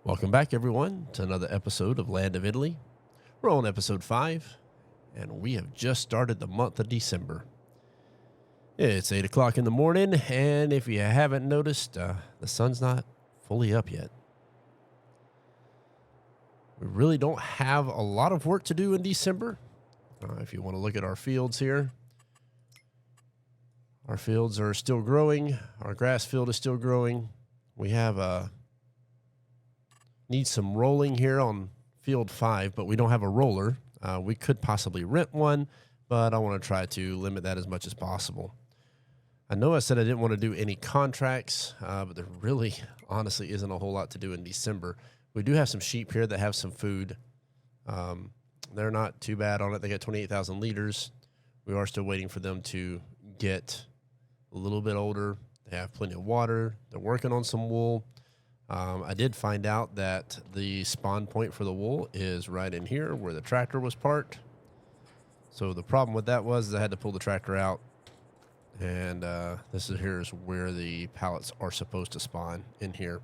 Welcome back, everyone, to another episode of Land of Italy. We're on episode 5, and we have just started the month of December. It's 8 o'clock in the morning, and if you haven't noticed, the sun's not fully up yet. We really don't have a lot of work to do in December. If you want to look at our fields here, our fields are still growing. Our grass field is still growing. We have need some rolling here on field 5, but we don't have a roller. We could possibly rent one, but I want to try to limit that as much as possible. I know I said I didn't want to do any contracts, but there really, honestly, isn't a whole lot to do in December. We do have some sheep here that have some food. They're not too bad on it. They got 28,000 liters. We are still waiting for them to get a little bit older. They have plenty of water. They're working on some wool. I did find out that the spawn point for the wool is right in here where the tractor was parked. So the problem with that was I had to pull the tractor out. And here's where the pallets are supposed to spawn, in here.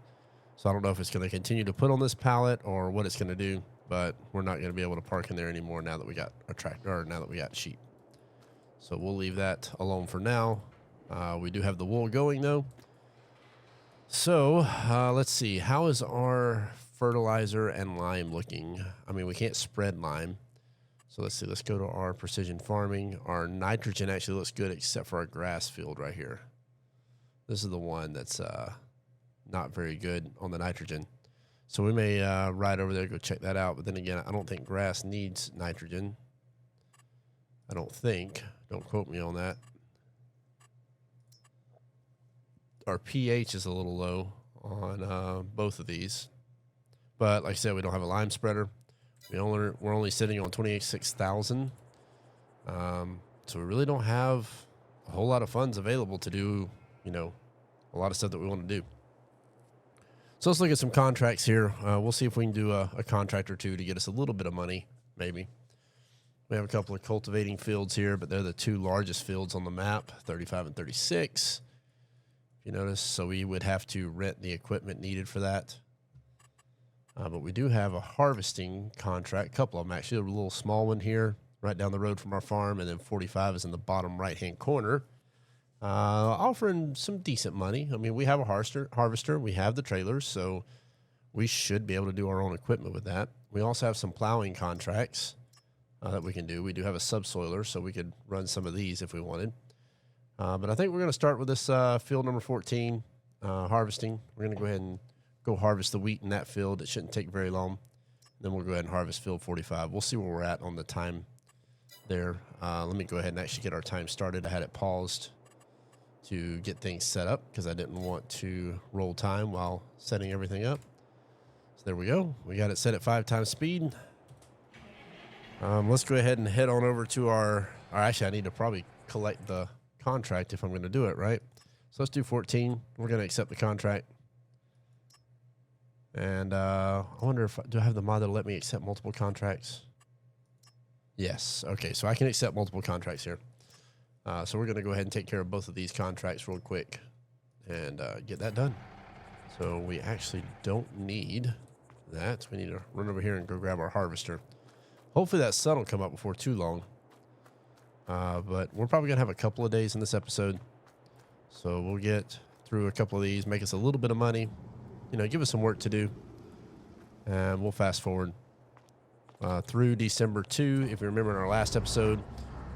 So I don't know if it's going to continue to put on this pallet or what it's going to do, but we're not going to be able to park in there anymore now that we got a tractor, or now that we got sheep. So we'll leave that alone for now. We do have the wool going though. So let's see. How is our fertilizer and lime looking? I mean, we can't spread lime. So let's see. Let's go to our precision farming. Our nitrogen actually looks good except for our grass field right here. This is the one that's not very good on the nitrogen. So we may ride over there, go check that out. But then again, I don't think grass needs nitrogen. I don't think. Don't quote me on that. Our pH is a little low on both of these. But like I said, we don't have a lime spreader. We're only sitting on 26,000. So we really don't have a whole lot of funds available to do, a lot of stuff that we want to do. So let's look at some contracts here. We'll see if we can do a contract or two to get us a little bit of money, maybe. We have a couple of cultivating fields here, but they're the two largest fields on the map, 35 and 36. If you notice, so we would have to rent the equipment needed for that. But we do have a harvesting contract, a couple of them actually, a little small one here right down the road from our farm, and then 45 is in the bottom right-hand corner, offering some decent money. I mean, we have a harvester, we have the trailers, so we should be able to do our own equipment with that. We also have some plowing contracts that we can do. We do have a subsoiler, so we could run some of these if we wanted. But I think we're going to start with this field number 14, harvesting. We're going to go ahead and go harvest the wheat in that field. It shouldn't take very long. Then we'll go ahead and harvest field 45. We'll see where we're at on the time there. Let me go ahead and actually get our time started. I had it paused to get things set up because I didn't want to roll time while setting everything up. So there we go. We got it set at 5 times speed. Let's go ahead and head on over to actually I need to probably collect the contract if I'm going to do it, right? So let's do 14. We're going to accept the contract. And I wonder do I have the mod that'll let me accept multiple contracts? Yes. Okay, so I can accept multiple contracts here. So we're going to go ahead and take care of both of these contracts real quick and get that done. So we actually don't need that. We need to run over here and go grab our harvester. Hopefully that sun will come up before too long. But we're probably going to have a couple of days in this episode. So we'll get through a couple of these, make us a little bit of money, give us some work to do. And we'll fast forward through December 2. If you remember in our last episode,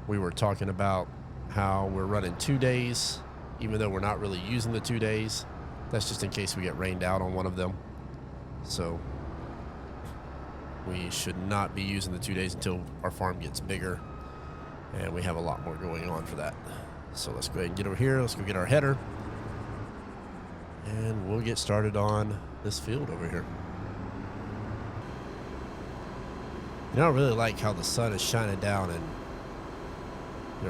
we were talking about how we're running 2 days, even though we're not really using the 2 days. That's just in case we get rained out on one of them. So we should not be using the 2 days until our farm gets bigger. And we have a lot more going on for that. So let's go ahead and get over here. Let's go get our header. And we'll get started on this field over here. I really like how the sun is shining down and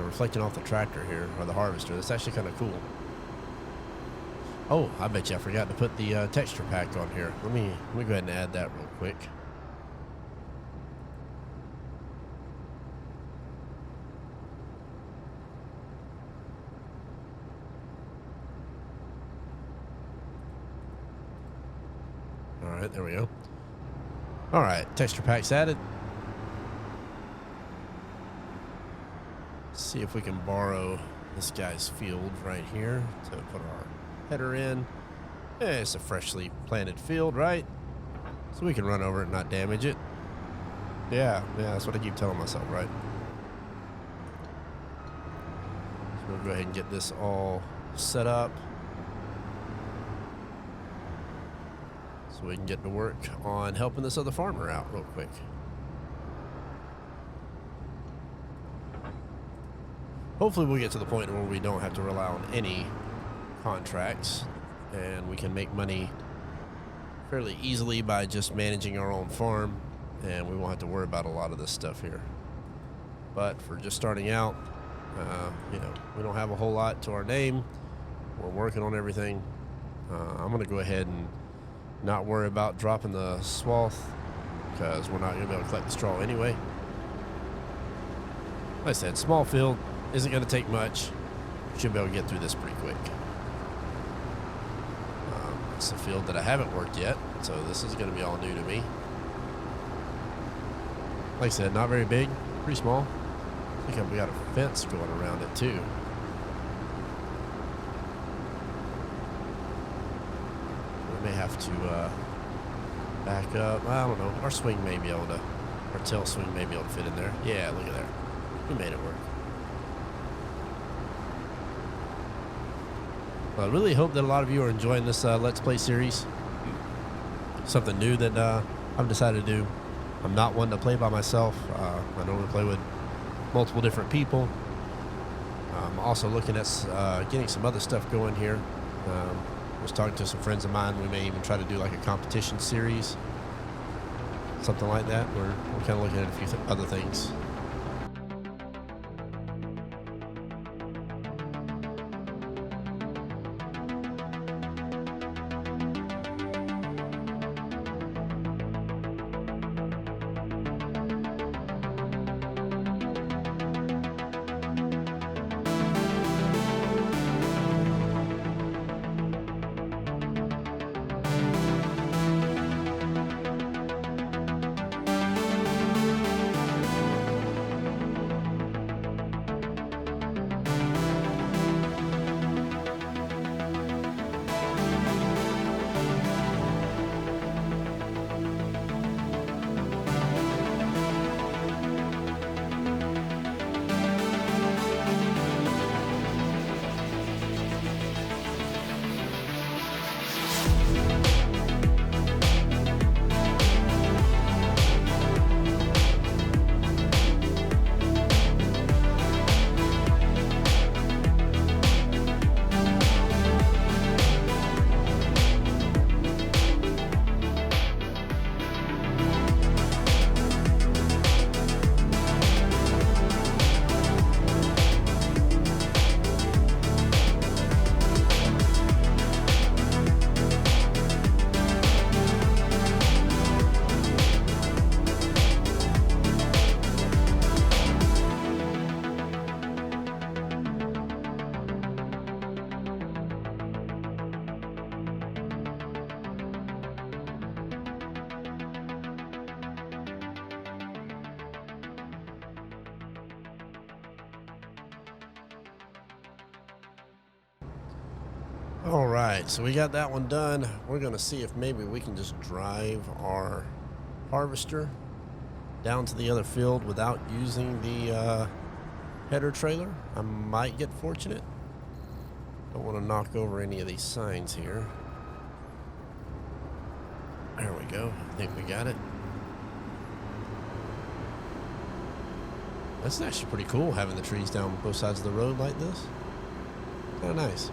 reflecting off the tractor here, or the harvester. That's actually kind of cool. Oh, I bet you I forgot to put the texture pack on here. Let me go ahead and add that real quick. right, there we go. All right, texture packs added. Let's see if we can borrow this guy's field right here to put our header in. Yeah, it's a freshly planted field, right? So we can run over it and not damage it. Yeah, that's what I keep telling myself, right? So we'll go ahead and get this all set up so we can get to work on helping this other farmer out real quick. Hopefully we'll get to the point where we don't have to rely on any contracts and we can make money fairly easily by just managing our own farm, and we won't have to worry about a lot of this stuff here. But for just starting out, you know, we don't have a whole lot to our name. We're working on everything. I'm going to go ahead and not worry about dropping the swath because we're not going to be able to collect the straw anyway. Like I said, small field, isn't going to take much. Should be able to get through this pretty quick. It's a field that I haven't worked yet, so this is going to be all new to me. Like I said, not very big, pretty small. I think we got a fence going around it too. We may have to back up. I don't know. Our swing may be able to, our tail swing may be able to fit in there. Yeah, look at there. We made it work. Well, I really hope that a lot of you are enjoying this Let's Play series. Something new that I've decided to do. I'm not one to play by myself. I normally play with multiple different people. I'm also looking at getting some other stuff going here. I was talking to some friends of mine. We may even try to do like a competition series. Something like that. We're kind of looking at a few other things. All right, so we got that one done. We're going to see if maybe we can just drive our harvester down to the other field without using the header trailer. I might get fortunate. Don't want to knock over any of these signs here. There we go. I think we got it. That's actually pretty cool, having the trees down both sides of the road like this. Kind of nice.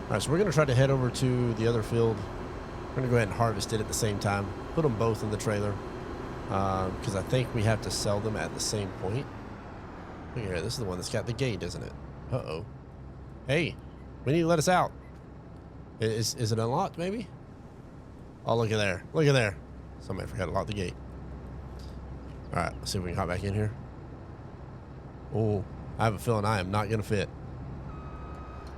All right, so we're going to try to head over to the other field. We're going to go ahead and harvest it at the same time. Put them both in the trailer because I think we have to sell them at the same point. Look here, this is the one that's got the gate, isn't it? Uh-oh. Hey, we need to let us out. Is it unlocked, maybe? Oh, look at there. Look at there. Somebody forgot to lock the gate. All right, let's see if we can hop back in here. Oh, I have a feeling I am not going to fit.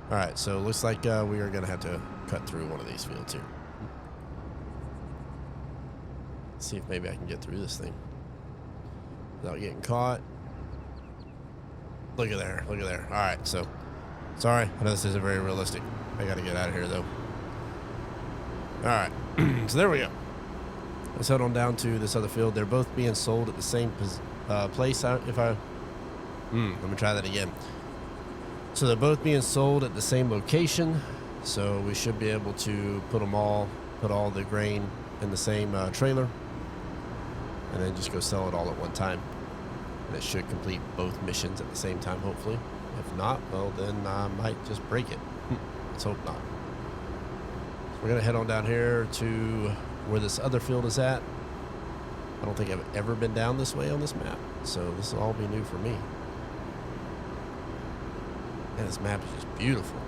All right, so it looks like we are going to have to cut through one of these fields here. Let's see if maybe I can get through this thing without getting caught. Look at there. Look at there. All right. So, sorry. I know this isn't very realistic. I got to get out of here, though. All right. So, there we go. Let's head on down to this other field. They're both being sold at the same place. Let me try that again. So they're both being sold at the same location. So we should be able to put all the grain in the same trailer, and then just go sell it all at one time. And it should complete both missions at the same time, hopefully. If not, well, then I might just break it. Let's hope not. So we're going to head on down here to where this other field is at. I don't think I've ever been down this way on this map, so this will all be new for me. And this map is just beautiful.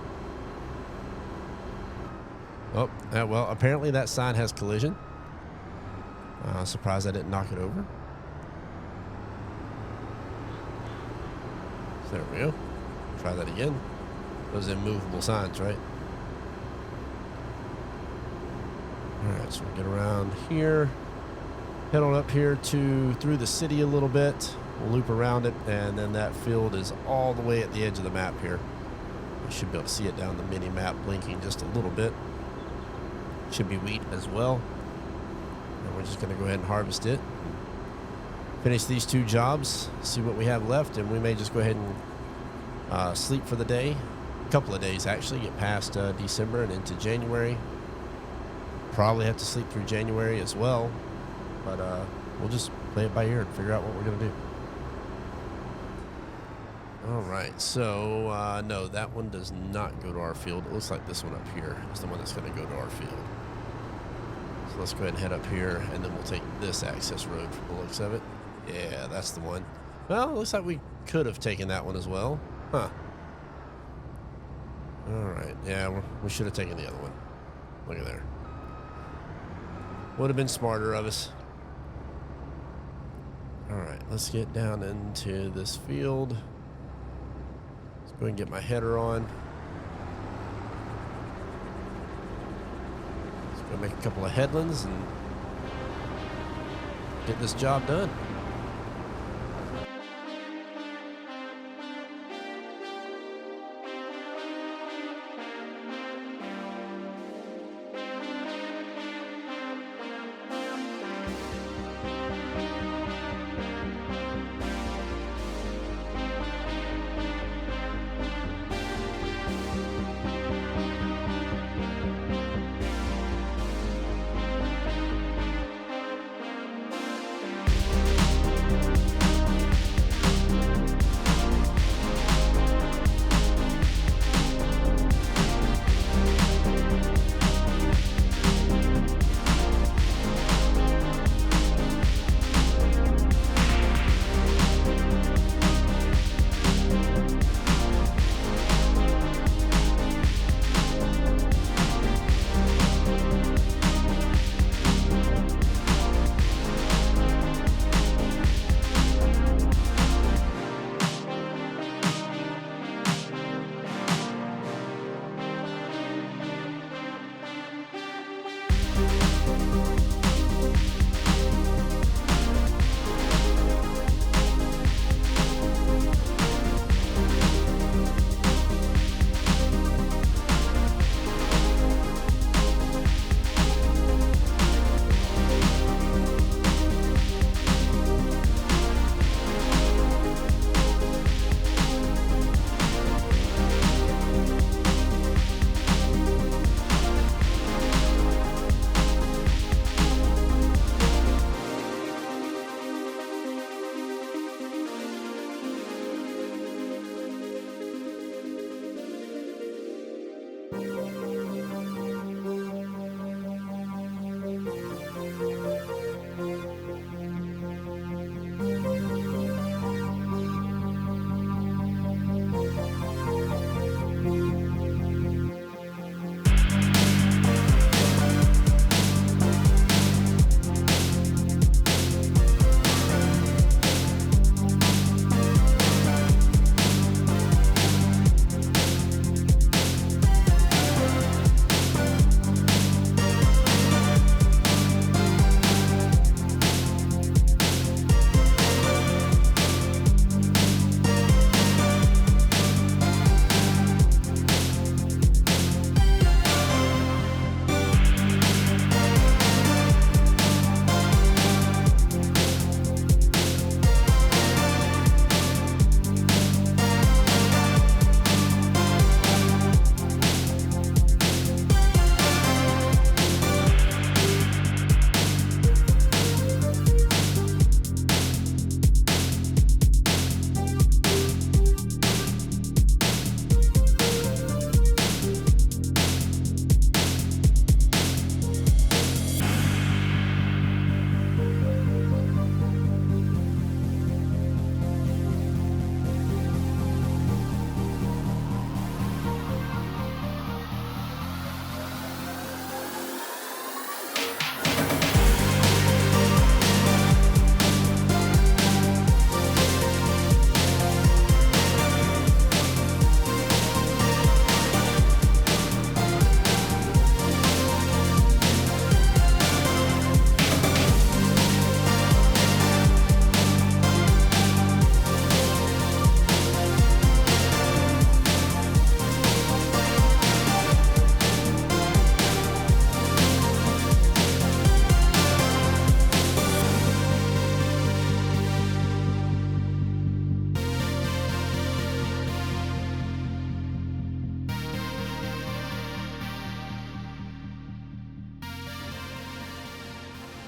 Oh, well, apparently that sign has collision. Surprised I didn't knock it over. So there we go. Try that again. Those immovable signs, right? Alright, so we'll get around here. Head on up here through the city a little bit. We'll loop around it, and then that field is all the way at the edge of the map here. You should be able to see it down the mini map blinking just a little bit. Should be wheat as well. And we're just going to go ahead and harvest it. Finish these two jobs, see what we have left, and we may just go ahead and sleep for the day. A couple of days, actually. Get past December and into January. Probably have to sleep through January as well. But we'll just play it by ear and figure out what we're going to do. All right, so no, that one does not go to our field. It looks like this one up here is the one that's going to go to our field. So let's go ahead and head up here, and then we'll take this access road from the looks of it. Yeah, that's the one. Well, it looks like we could have taken that one as well. Huh. All right, yeah, we should have taken the other one. Look at there. Would have been smarter of us. All right, let's get down into this field. Let's go and get my header on. Let's go make a couple of headlands and get this job done.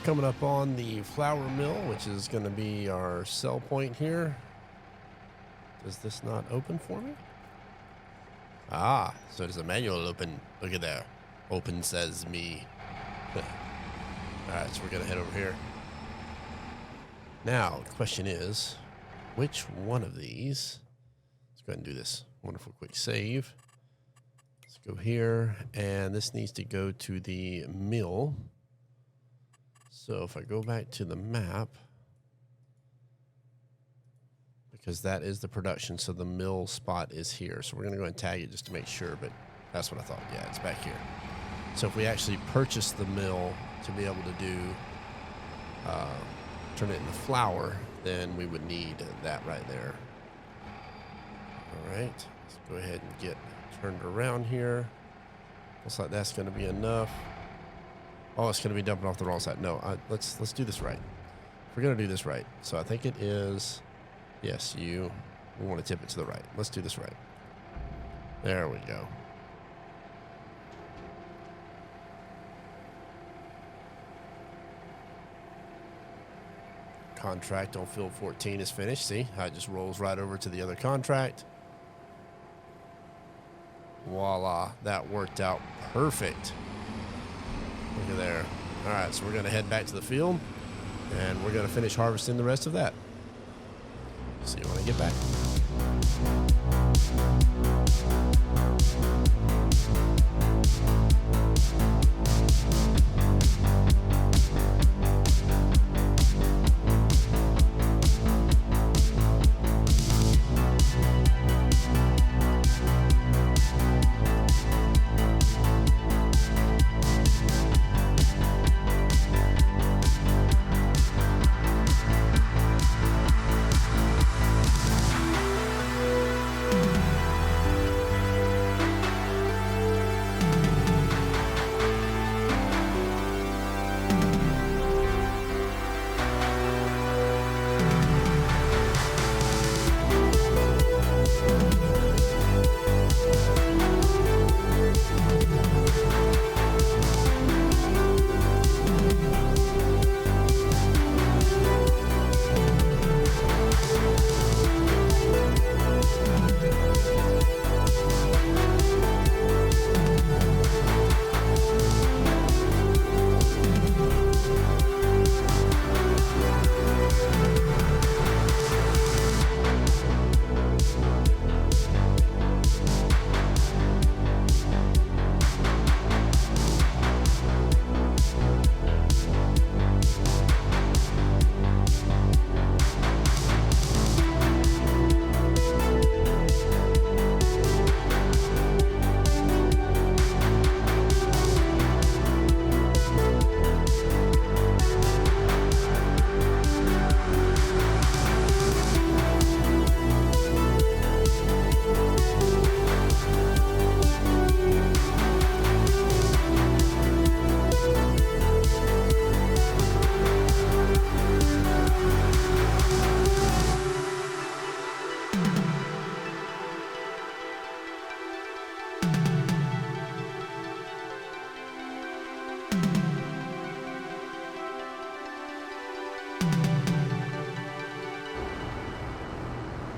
Coming up on the flour mill, which is going to be our sell point here. Does this not open for me? Ah, so there's a manual open. Look at there. Open says me. All right, so we're going to head over here. Now, the question is, which one of these? Let's go ahead and do this wonderful quick save. Let's go here, and this needs to go to the mill. So if I go back to the map, because that is the production, so the mill spot is here. So we're going to go ahead and tag it just to make sure, but that's what I thought. Yeah, it's back here. So if we actually purchase the mill to be able to do, turn it into flour, then we would need that right there. All right, let's go ahead and get turned around here. Looks like that's going to be enough. Oh, it's going to be dumping off the wrong side. No, let's do this right. We're going to do this right. So I think it is, yes, we want to tip it to the right. Let's do this right. There we go. Contract on field 14 is finished. See how it just rolls right over to the other contract. Voila, that worked out perfect. Look at there. All right, so we're going to head back to the field, and we're going to finish harvesting the rest of that. See you when I get back.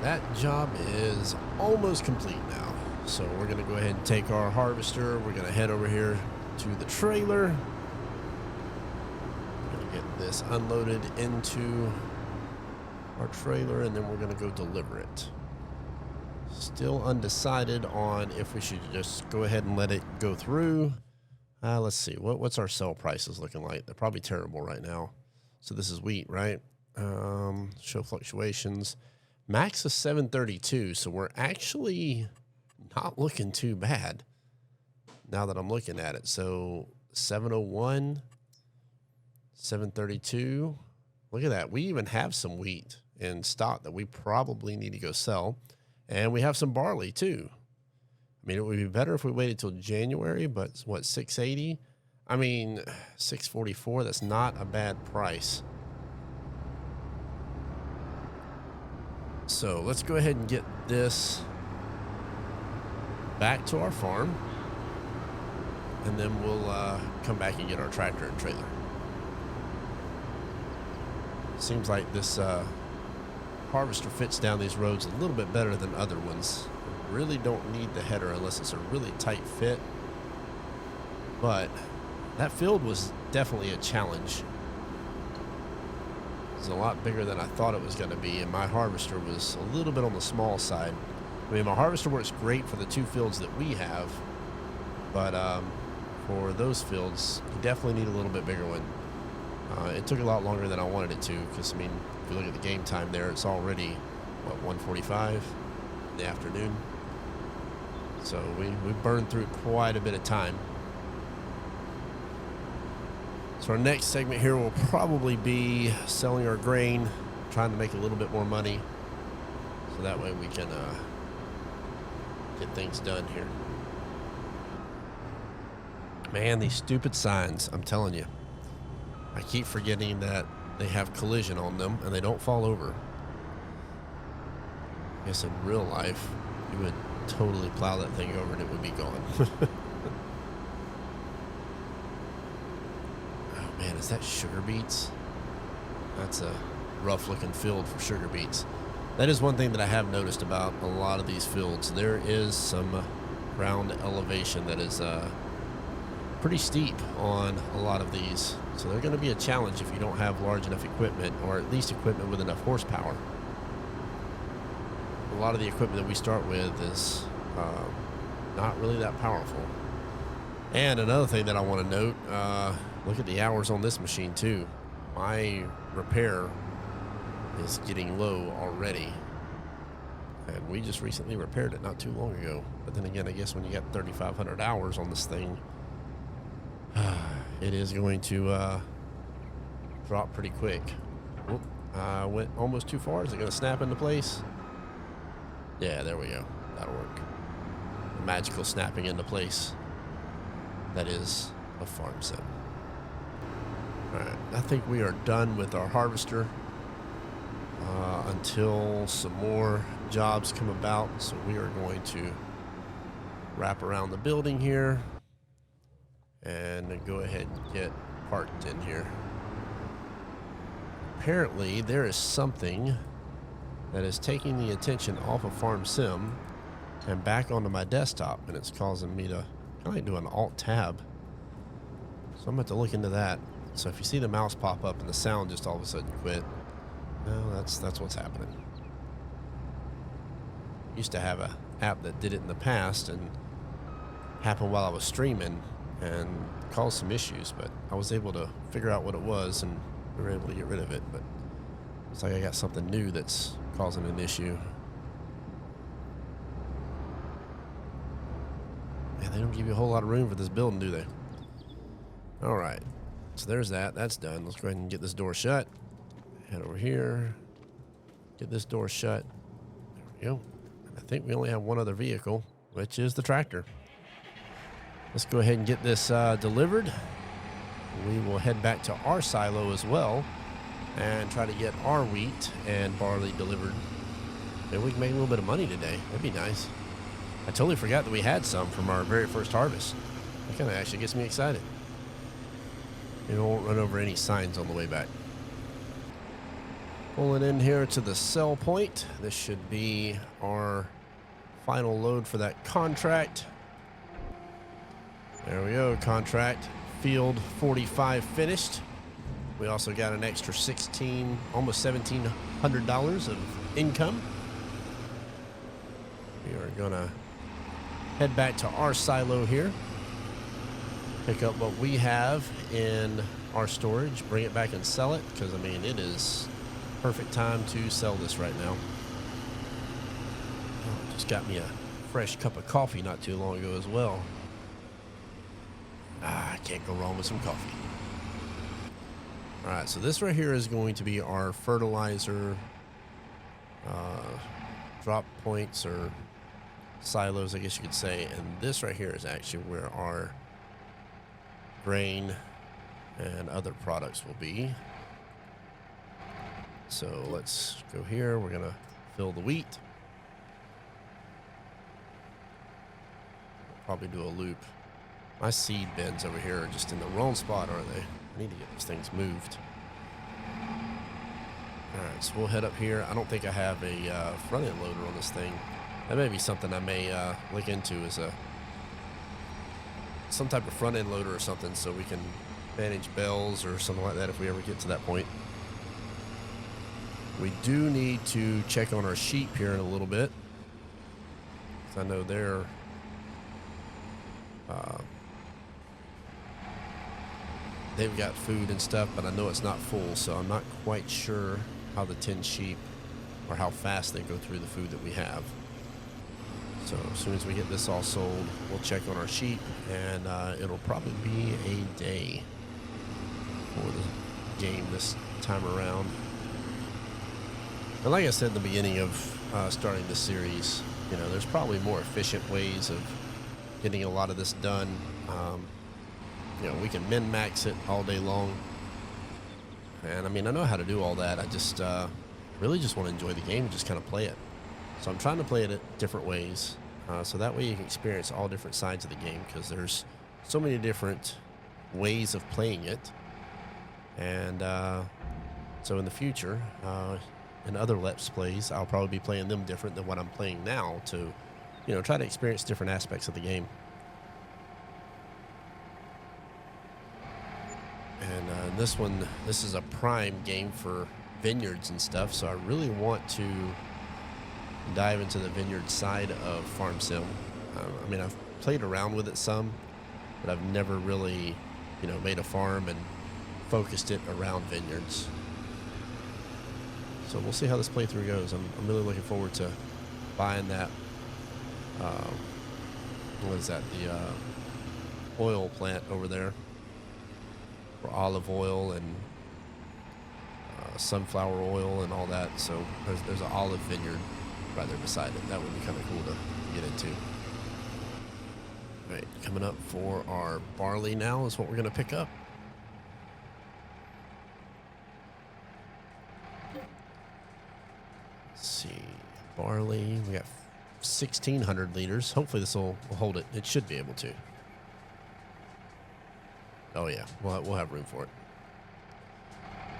That job is almost complete now. So we're going to go ahead and take our harvester. We're going to head over here to the trailer. We're going to get this unloaded into our trailer, and then we're going to go deliver it. Still undecided on if we should just go ahead and let it go through. Let's see. What's our sell prices looking like? They're probably terrible right now. So this is wheat, right? Show fluctuations. Max is 732, so we're actually not looking too bad now that I'm looking at it. So 701, 732. Look at that. We even have some wheat in stock that we probably need to go sell. And we have some barley too. I mean, it would be better if we waited till January, but what, 680? I mean, 644, that's not a bad price. So let's go ahead and get this back to our farm, and then we'll come back and get our tractor and trailer. seems like this harvester fits down these roads a little bit better than other ones. You really don't need the header unless it's a really tight fit. But that field was definitely a challenge. It was a lot bigger than I thought it was going to be, and my harvester was a little bit on the small side. I mean, my harvester works great for the 2 fields that we have, but for those fields, you definitely need a little bit bigger one. It took a lot longer than I wanted it to, because, I mean, if you look at the game time there, it's already, what, 1:45 in the afternoon? So we burned through quite a bit of time. So our next segment here will probably be selling our grain, trying to make a little bit more money, so that way we can get things done here. Man, these stupid signs, I'm telling you. I keep forgetting that they have collision on them and they don't fall over. I guess in real life, you would totally plow that thing over and it would be gone. Oh man, is that sugar beets? That's a rough looking field for sugar beets. That is one thing that I have noticed about a lot of these fields. There is some ground elevation that is pretty steep on a lot of these. So they're going to be a challenge if you don't have large enough equipment, or at least equipment with enough horsepower. A lot of the equipment that we start with is not really that powerful. And another thing that I want to note, look at the hours on this machine too. My repair is getting low already. And we just recently repaired it not too long ago. But then again, I guess when you got 3,500 hours on this thing, it is going to drop pretty quick. Whoop, I went almost too far. Is it going to snap into place? Yeah, there we go. That'll work. The magical snapping into place. That is a farm sim. Alright, I think we are done with our harvester until some more jobs come about. So we are going to wrap around the building here and go ahead and get parked in here. Apparently, there is something that is taking the attention off of Farm Sim and back onto my desktop, and it's causing me to kind of do an Alt-Tab. So I'm going to have to look into that. So if you see the mouse pop up and the sound just all of a sudden quit, well, that's what's happening. Used to have an app that did it in the past, and happened while I was streaming and caused some issues, but I was able to figure out what it was, and we were able to get rid of it. But it's like I got something new that's causing an issue. Man, they don't give you a whole lot of room for this building, do they? All right, so there's that. That's done. Let's go ahead and get this door shut. Head over here. Get this door shut. There we go. I think we only have one other vehicle, which is the tractor. Let's go ahead and get this delivered. We will head back to our silo as well and try to get our wheat and barley delivered. Maybe we can make a little bit of money today. That'd be nice. I totally forgot that we had some from our very first harvest. That kind of actually gets me excited. You won't run over any signs on the way back. Pulling in here to the sell point. This should be our final load for that contract. There we go, contract. Field 45 finished. We also got an extra almost $1,700 of income. We are gonna head back to our silo here. Pick up what we have in our storage, bring it back and sell it, because I mean, it is perfect time to sell this right now. Oh, just got me a fresh cup of coffee not too long ago as well. I can't go wrong with some coffee. All right, so this right here is going to be our fertilizer drop points, or silos, I guess you could say. And this right here is actually where our grain and other products will be. So let's go here. We're gonna fill the wheat. Probably do a loop. My seed bins over here are just in the wrong spot, aren't they? I need to get these things moved. All right, so we'll head up here. I don't think I have a front end loader on this thing. That may be something I may look into as some type of front end loader or something, so we can manage bells or something like that if we ever get to that point. We do need to check on our sheep here in a little bit. I know they're they've got food and stuff, but I know it's not full, so I'm not quite sure how the 10 sheep or how fast they go through the food that we have. So as soon as we get this all sold, we'll check on our sheep, and it'll probably be a day for the game this time around. And like I said in the beginning of starting this series, you know, there's probably more efficient ways of getting a lot of this done. You know, we can min-max it all day long. And I mean, I know how to do all that. I just really just want to enjoy the game and just kind of play it. So I'm trying to play it at different ways. So that way you can experience all different sides of the game, because there's so many different ways of playing it. And so in the future, in other Let's Plays, I'll probably be playing them different than what I'm playing now to, you know, try to experience different aspects of the game. And this one, this is a prime game for vineyards and stuff, so I really want to dive into the vineyard side of Farm Sim. I mean, I've played around with it some, but I've never really, you know, made a farm and focused it around vineyards. So we'll see how this playthrough goes. I'm really looking forward to buying that, what is that, the oil plant over there for olive oil and sunflower oil and all that. So there's an olive vineyard right there beside it. That would be kind of cool to get into. All right, coming up for our barley now is what we're going to pick up. Let's see, barley, we got 1,600 liters. Hopefully this will hold it. It should be able to. Oh yeah, we'll have room for it.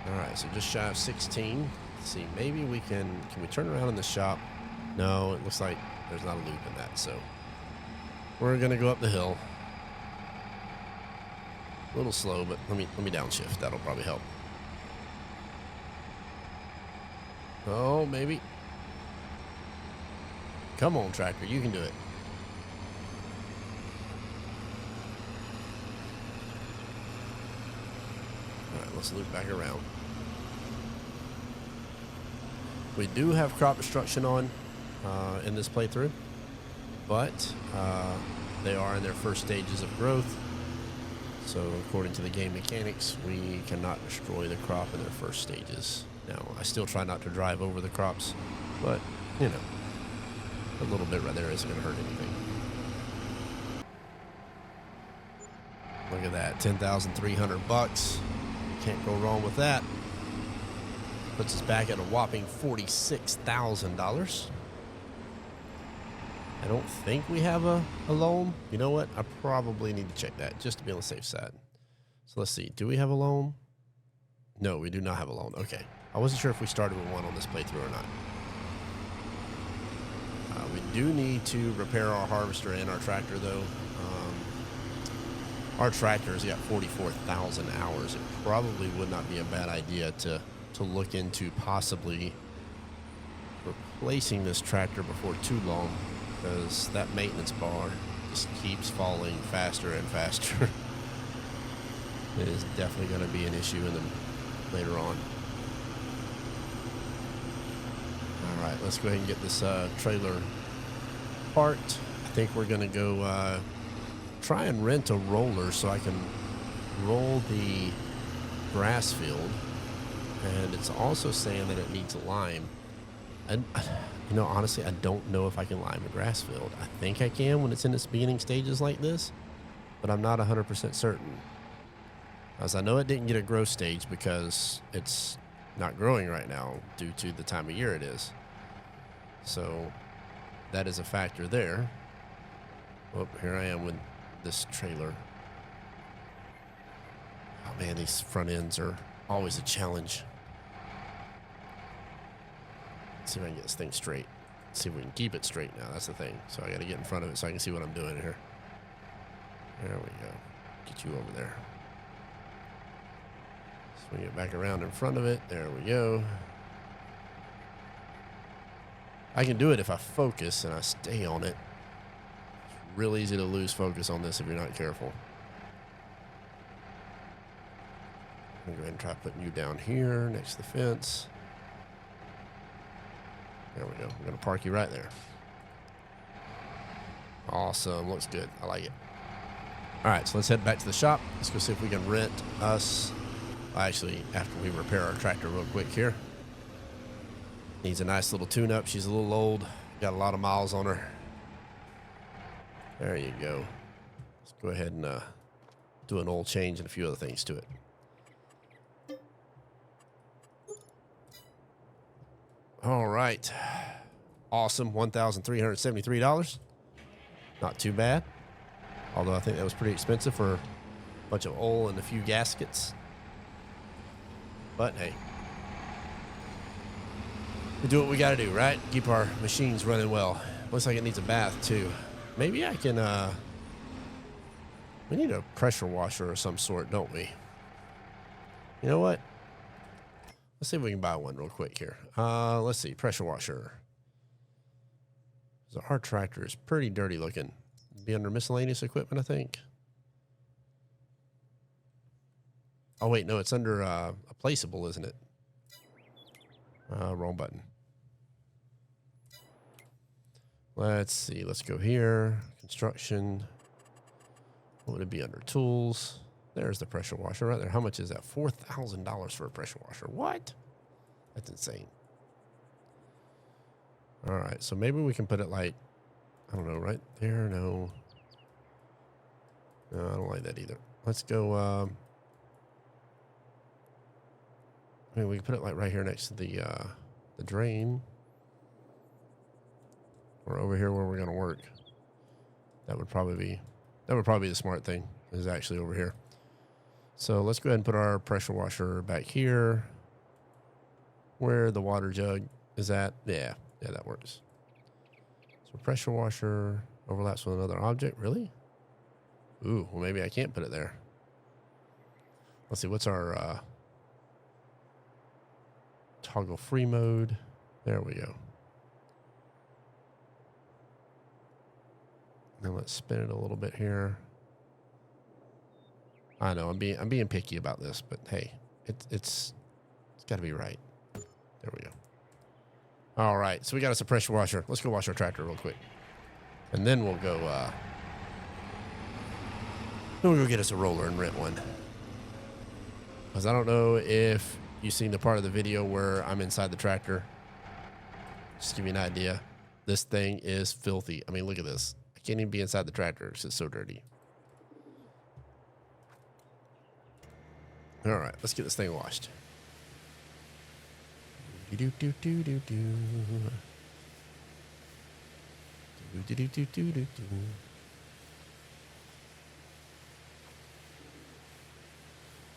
All right, so just shy of 16. Let's see, maybe we can we turn around in the shop? No, it looks like there's not a loop in that, so we're gonna go up the hill. A little slow, but let me downshift. That'll probably help. Oh, maybe. Come on, tractor, you can do it. All right, let's loop back around. We do have crop destruction on in this playthrough, but they are in their first stages of growth. So according to the game mechanics, we cannot destroy the crop in their first stages. Now, I still try not to drive over the crops, but, you know, a little bit right there isn't going to hurt anything. Look at that, $10,300. Can't go wrong with that. Puts us back at a whopping $46,000. I don't think we have a loan. You know what? I probably need to check that just to be on the safe side. So let's see. Do we have a loan? No, we do not have a loan. Okay. I wasn't sure if we started with one on this playthrough or not. We do need to repair our harvester and our tractor, though. Our tractor's got 44,000 hours. It probably would not be a bad idea to look into possibly replacing this tractor before too long, because that maintenance bar just keeps falling faster and faster. It is definitely going to be an issue in them later on. All right, let's go ahead and get this trailer parked. I think we're going to go try and rent a roller so I can roll the grass field. And it's also saying that it needs lime. And, you know, honestly, I don't know if I can lime a grass field. I think I can when it's in its beginning stages like this, but I'm not 100% certain. As I know it didn't get a growth stage because it's not growing right now due to the time of year it is. So that is a factor there. Oh, here I am with this trailer. Oh man, these front ends are always a challenge. see if I can get this thing straight. See if we can keep it straight now. That's the thing. So I got to get in front of it so I can see what I'm doing here. There we go. Get you over there. Swing it back around in front of it. There we go. I can do it if I focus and I stay on it. It's real easy to lose focus on this if you're not careful. I'm going to go ahead and try putting you down here next to the fence. There we go. I'm going to park you right there. Awesome. Looks good. I like it. All right, so let's head back to the shop. Let's go see if we can rent us. Actually, after we repair our tractor real quick here. Needs a nice little tune-up. She's a little old. Got a lot of miles on her. There you go. Let's go ahead and do an oil change and a few other things to it. All right. Awesome. $1,373. Not too bad. Although I think that was pretty expensive for a bunch of oil and a few gaskets. But hey, we do what we got to do, right? Keep our machines running well. Looks like it needs a bath too. Maybe I can, we need a pressure washer of some sort, don't we? You know what? Let's see if we can buy one real quick here. Let's see, pressure washer. So our tractor is pretty dirty looking. Be under miscellaneous equipment, I think. Oh, wait, no, it's under a placeable, isn't it? Wrong button. Let's see. Let's go here. Construction. What would it be under? Tools. There's the pressure washer right there. How much is that? $4,000 for a pressure washer. What? That's insane. All right, so maybe we can put it like, I don't know, right there. No, I don't like that either. Let's go. I mean, we can put it like right here next to the drain, or over here where we're gonna work. That would probably be the smart thing. Is actually over here. So let's go ahead and put our pressure washer back here, where the water jug is at. Yeah, that works. So pressure washer overlaps with another object. Really? Ooh, well, maybe I can't put it there. Let's see, what's our toggle free mode? There we go. Now let's spin it a little bit here. I know I'm being picky about this, but hey, it's got to be right. There we go. All right, so we got us a pressure washer. Let's go wash our tractor real quick, and then we'll go. Then we'll go get us a roller and rent one. Because I don't know if you've seen the part of the video where I'm inside the tractor. Just to give you an idea, this thing is filthy. I mean, look at this. I can't even be inside the tractor. It's just so dirty. All right, let's get this thing washed.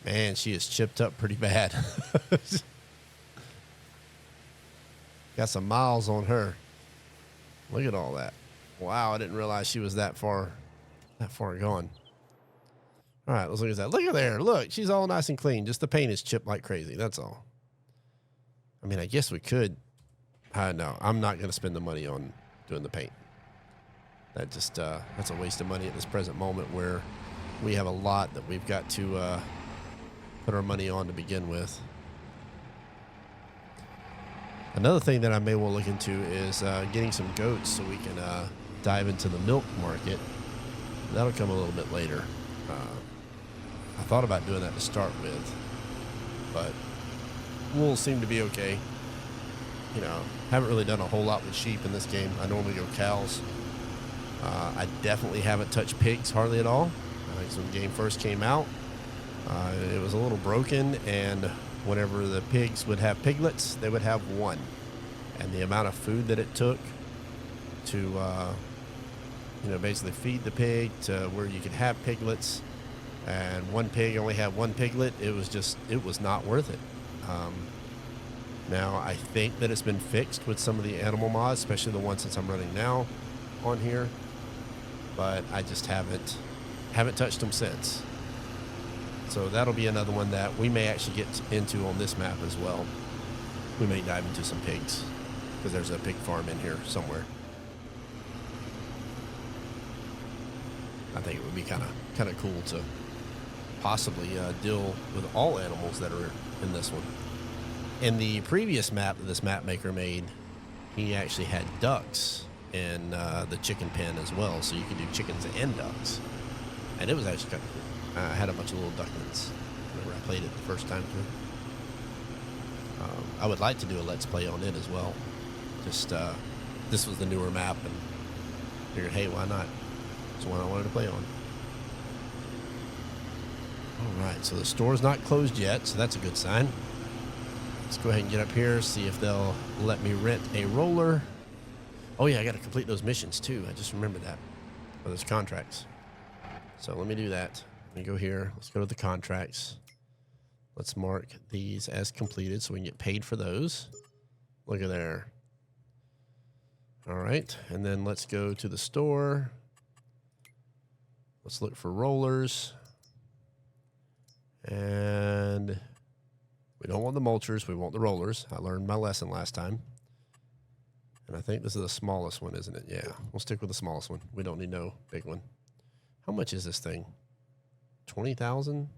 Man, she is chipped up pretty bad. Got some miles on her. Look at all that. Wow, I didn't realize she was that far gone. All right, let's look at that. Look at there. Look, she's all nice and clean. Just the paint is chipped like crazy. That's all. I mean, I guess we could. No, I'm not going to spend the money on doing the paint. That just, that's a waste of money at this present moment where we have a lot that we've got to put our money on to begin with. Another thing that I may well look into is getting some goats so we can dive into the milk market. That'll come a little bit later. I thought about doing that to start with, but wool seemed to be okay. You know, haven't really done a whole lot with sheep in this game. I normally go cows. I definitely haven't touched pigs hardly at all. So when the game first came out, it was a little broken, and whenever the pigs would have piglets, they would have one. And the amount of food that it took to, you know, basically feed the pig to where you could have piglets, and one pig only had one piglet, it was not worth it. Now, I think that it's been fixed with some of the animal mods, especially the one since I'm running now on here. But I just haven't touched them since. So that'll be another one that we may actually get into on this map as well. We may dive into some pigs because there's a pig farm in here somewhere. I think it would be kind of cool to possibly deal with all animals that are in this one. In the previous map that this map maker made, he actually had ducks in the chicken pen as well, so you can do chickens and ducks, and it was actually kind of cool. I had a bunch of little ducklings whenever I played it the first time through. I would like to do a let's play on it as well. Just this was the newer map, and figured, hey, why not? It's the one I wanted to play on. All right, so the store's not closed yet, so that's a good sign. Let's go ahead and get up here, see if they'll let me rent a roller. Oh yeah, I got to complete those missions too. I just remembered that. For those contracts. So let me do that. Let me go here. Let's go to the contracts. Let's mark these as completed so we can get paid for those. Look at there. All right, and then let's go to the store. Let's look for rollers. And we don't want the mulchers, we want the rollers. I learned my lesson last time. And I think this is the smallest one, isn't it? Yeah, we'll stick with the smallest one. We don't need no big one. How much is this thing? 20,000?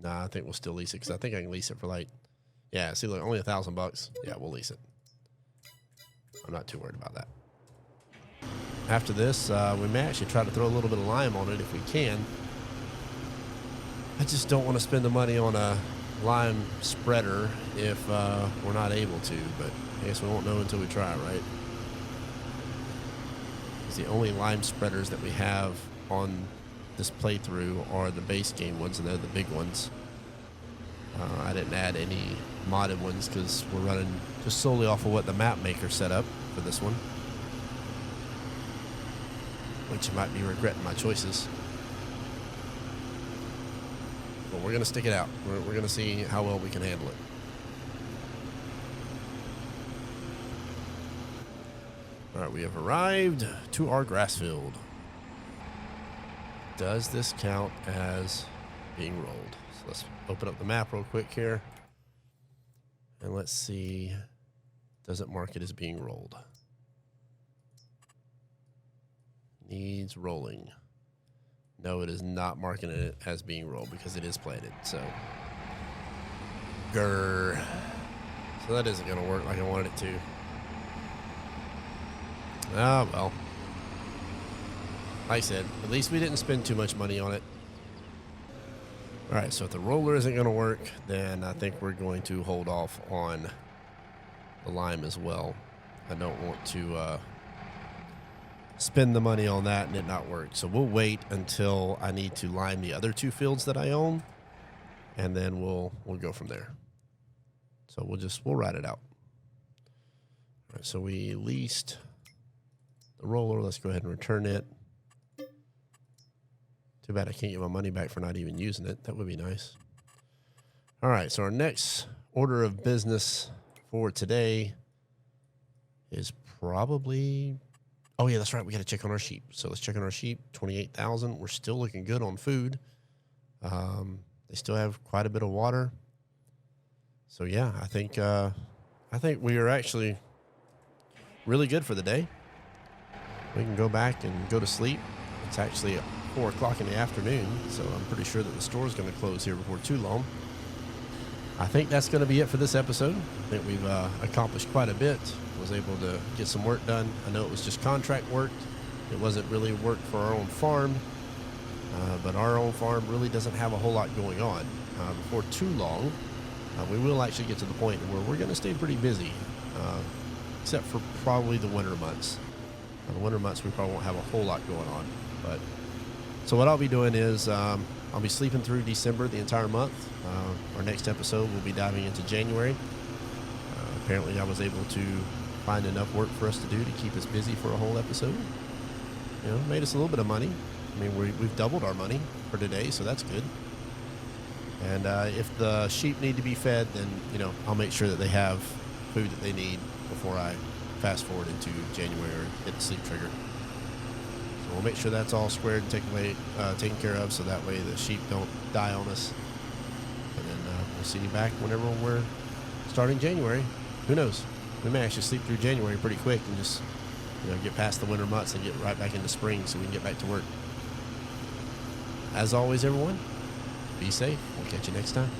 Nah, I think we'll still lease it because I think I can lease it for like, yeah, see, look, only $1,000. Yeah, we'll lease it. I'm not too worried about that. After this, we may actually try to throw a little bit of lime on it if we can. I just don't want to spend the money on a lime spreader if we're not able to, but I guess we won't know until we try, right? Because the only lime spreaders that we have on this playthrough are the base game ones, and they're the big ones. I didn't add any modded ones because we're running just solely off of what the map maker set up for this one. Which I might be regretting my choices. But we're going to stick it out. We're going to see how well we can handle it. All right, we have arrived to our grass field. Does this count as being rolled? So let's open up the map real quick here. And let's see, does it mark it as being rolled? Needs rolling. No, it is not marking it as being rolled because it is planted. So, grr. So that isn't going to work like I wanted it to. Ah, well. Like I said, at least we didn't spend too much money on it. All right, so if the roller isn't going to work, then I think we're going to hold off on the lime as well. I don't want to spend the money on that and it not work. So we'll wait until I need to lime the other two fields that I own, and then we'll go from there. So we'll ride it out. All right, so we leased the roller. Let's go ahead and return it. Too bad I can't get my money back for not even using it. That would be nice. All right, so our next order of business for today is probably... Oh, yeah, that's right. We got to check on our sheep. So let's check on our sheep. 28,000. We're still looking good on food. They still have quite a bit of water. So, yeah, I think we are actually really good for the day. We can go back and go to sleep. It's actually 4 o'clock in the afternoon, so I'm pretty sure that the store is going to close here before too long. I think that's going to be it for this episode. I think we've accomplished quite a bit. Was able to get some work done. I know it was just contract work. It wasn't really work for our own farm, but our own farm really doesn't have a whole lot going on. Before too long, we will actually get to the point where we're going to stay pretty busy, except for probably the winter months. The winter months we probably won't have a whole lot going on. But so what I'll be doing is I'll be sleeping through December the entire month. Our next episode will be diving into January. Apparently I was able to find enough work for us to do to keep us busy for a whole episode. You know, made us a little bit of money. I mean, we've doubled our money for today, so that's good. And if the sheep need to be fed, then, you know, I'll make sure that they have food that they need before I fast forward into January or hit the sleep trigger. So we'll make sure that's all squared and taken care of, so that way the sheep don't die on us. And then we'll see you back whenever we're starting January. Who knows? We may actually sleep through January pretty quick and just, you know, get past the winter months and get right back into spring so we can get back to work. As always, everyone, be safe. We'll catch you next time.